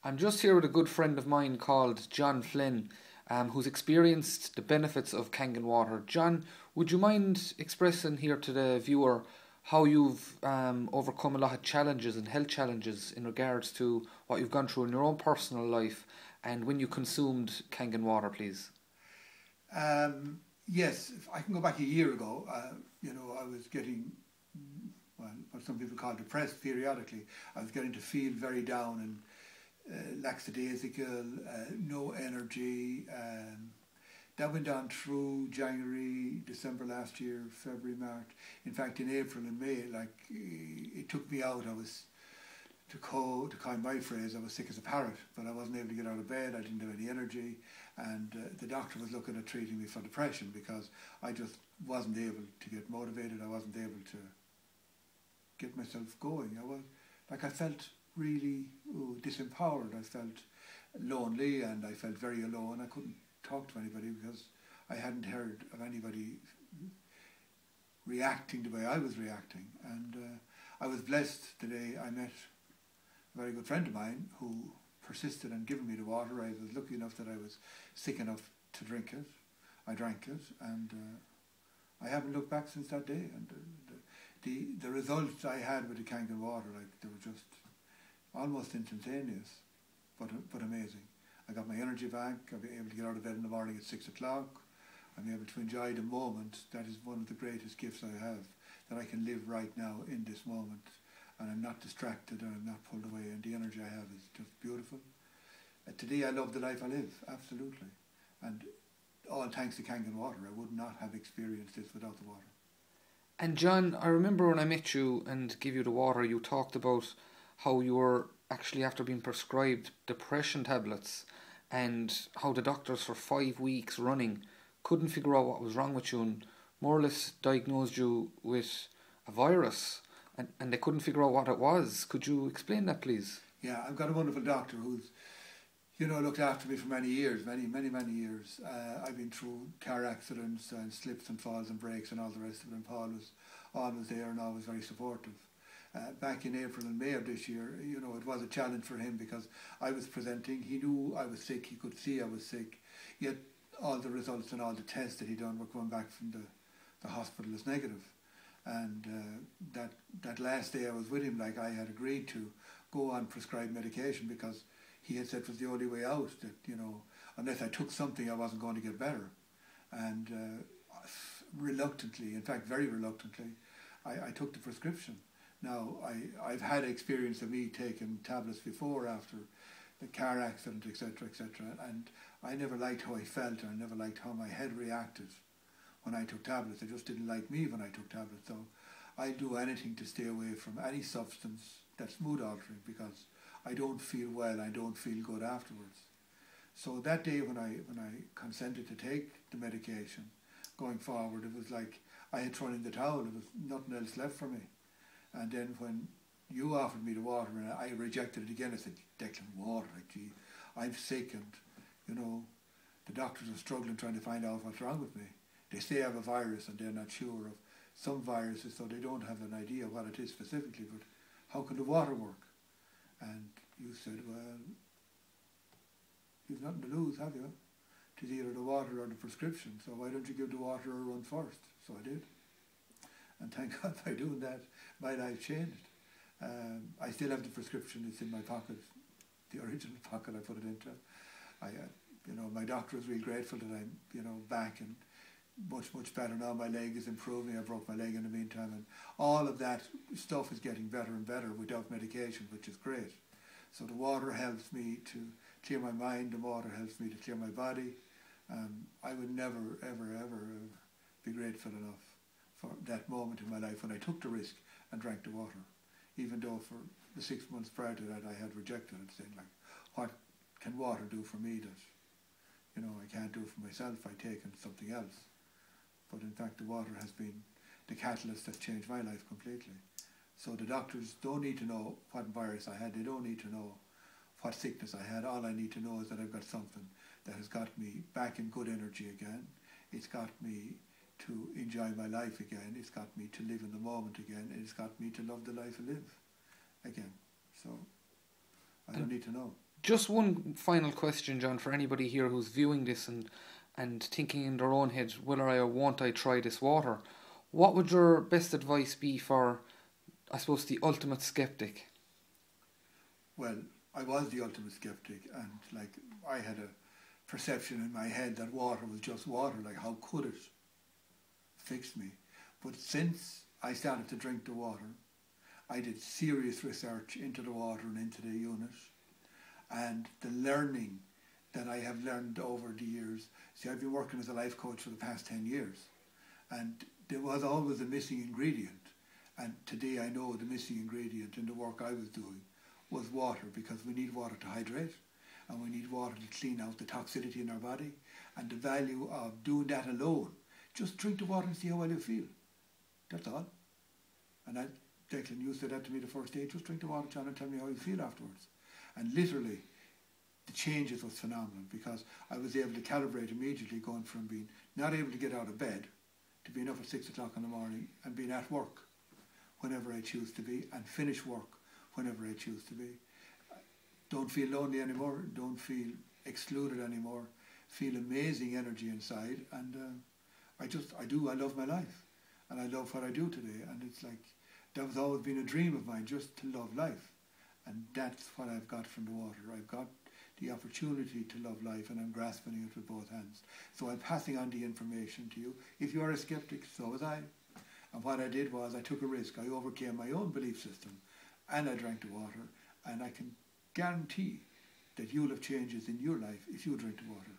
I'm just here with a good friend of mine called John Flynn, who's experienced the benefits of Kangen water. John, would you mind expressing here to the viewer how you've overcome a lot of challenges and health challenges in regards to what you've gone through in your own personal life and when you consumed Kangen water, please? Yes, if I can go back a year ago. I was getting, well, what some people call depressed periodically. I was getting to feel very down and lackadaisical, no energy. That went on through January, December last year, February, March. In fact, in April and May, it took me out. I was, to coin my phrase, I was sick as a parrot, but I wasn't able to get out of bed. I didn't have any energy, and the doctor was looking at treating me for depression because I just wasn't able to get motivated. I wasn't able to get myself going. I felt really disempowered. I felt lonely, and I felt very alone. I couldn't talk to anybody because I hadn't heard of anybody reacting the way I was reacting. And I was blessed today. I met a very good friend of mine who persisted in giving me the water. I was lucky enough that I was sick enough to drink it. I drank it, and I haven't looked back since that day. And the results I had with the Kangen water, they were just almost instantaneous, but amazing. I got my energy back. I'll be able to get out of bed in the morning at 6 o'clock. I'm able to enjoy the moment. That is one of the greatest gifts I have, that I can live right now in this moment, and I'm not distracted, and I'm not pulled away, and the energy I have is just beautiful. Today I love the life I live, absolutely. And all thanks to Kangen water. I would not have experienced this without the water. And John, I remember when I met you and gave you the water, you talked about how you were actually after being prescribed depression tablets and how the doctors for 5 weeks running couldn't figure out what was wrong with you and more or less diagnosed you with a virus, and they couldn't figure out what it was. Could you explain that, please? Yeah, I've got a wonderful doctor who's looked after me for many years, many years. I've been through car accidents and slips and falls and breaks and all the rest of it, and Paul was always there and always very supportive. Back in April and May of this year, it was a challenge for him because I was presenting. He knew I was sick. He could see I was sick. Yet all the results and all the tests that he'd done were coming back from the hospital as negative. And that last day I was with him, I had agreed to go on prescribed medication because he had said it was the only way out, that, unless I took something I wasn't going to get better. And reluctantly, in fact very reluctantly, I took the prescription. Now, I've had experience of me taking tablets before after the car accident, etc., and I never liked how I felt, and I never liked how my head reacted when I took tablets. It just didn't like me when I took tablets, so I do anything to stay away from any substance that's mood altering because I don't feel well, I don't feel good afterwards. So that day when I consented to take the medication, going forward, it was like I had thrown in the towel. There was nothing else left for me. And then when you offered me the water and I rejected it again, I said, Declan, water, gee, I'm sick, and the doctors are struggling trying to find out what's wrong with me. They say I have a virus and they're not sure of some viruses, so they don't have an idea what it is specifically, but how can the water work? And you said, well, you've nothing to lose, have you? It is either the water or the prescription, so why don't you give the water a run first? So I did. And thank God by doing that, my life changed. I still have the prescription. It's in my pocket, the original pocket I put it into. My doctor is really grateful that I'm, back and much better now. My leg is improving. I broke my leg in the meantime, and all of that stuff is getting better and better without medication, which is great. So the water helps me to clear my mind. The water helps me to clear my body. I would never, ever be grateful enough for that moment in my life when I took the risk and drank the water, even though for the 6 months prior to that I had rejected it, saying what can water do for me that I can't do for myself by taking something else. But in fact the water has been the catalyst that's changed my life completely. So the doctors don't need to know what virus I had. They don't need to know what sickness I had. All I need to know is that I've got something that has got me back in good energy again. It's got me to enjoy my life again. It's got me to live in the moment again. It's got me to love the life I live again. So I don't need to know. Just one final question, John, for anybody here who's viewing this and thinking in their own head, will I or won't I try this water? What would your best advice be for, I suppose, the ultimate skeptic? Well, I was the ultimate skeptic, and like I had a perception in my head that water was just water. Like, how could it fix me? But since I started to drink the water, I did serious research into the water and into the unit, and the learning that I have learned over the years. See, I've been working as a life coach for the past 10 years, and there was always a missing ingredient, and today I know the missing ingredient in the work I was doing was water, because we need water to hydrate, and we need water to clean out the toxicity in our body, and the value of doing that alone. Just drink the water and see how well you feel. That's all. And Declan, you said that to me the first day, just drink the water, John, and tell me how you feel afterwards. And literally, the changes was phenomenal, because I was able to calibrate immediately, going from being not able to get out of bed to being up at 6 o'clock in the morning and being at work whenever I choose to be, and finish work whenever I choose to be. Don't feel lonely anymore, don't feel excluded anymore, feel amazing energy inside, and I love my life, and I love what I do today, and it's like, that was always been a dream of mine, just to love life, and that's what I've got from the water. I've got the opportunity to love life, and I'm grasping it with both hands. So I'm passing on the information to you. If you are a skeptic, so was I. And what I did was I took a risk. I overcame my own belief system, and I drank the water, and I can guarantee that you'll have changes in your life if you drink the water.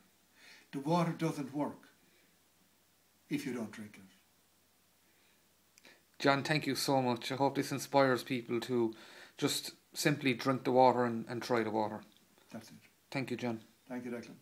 The water doesn't work if you don't drink it. John, thank you so much. I hope this inspires people to just simply drink the water and try the water. That's it. Thank you, John. Thank you, Declan.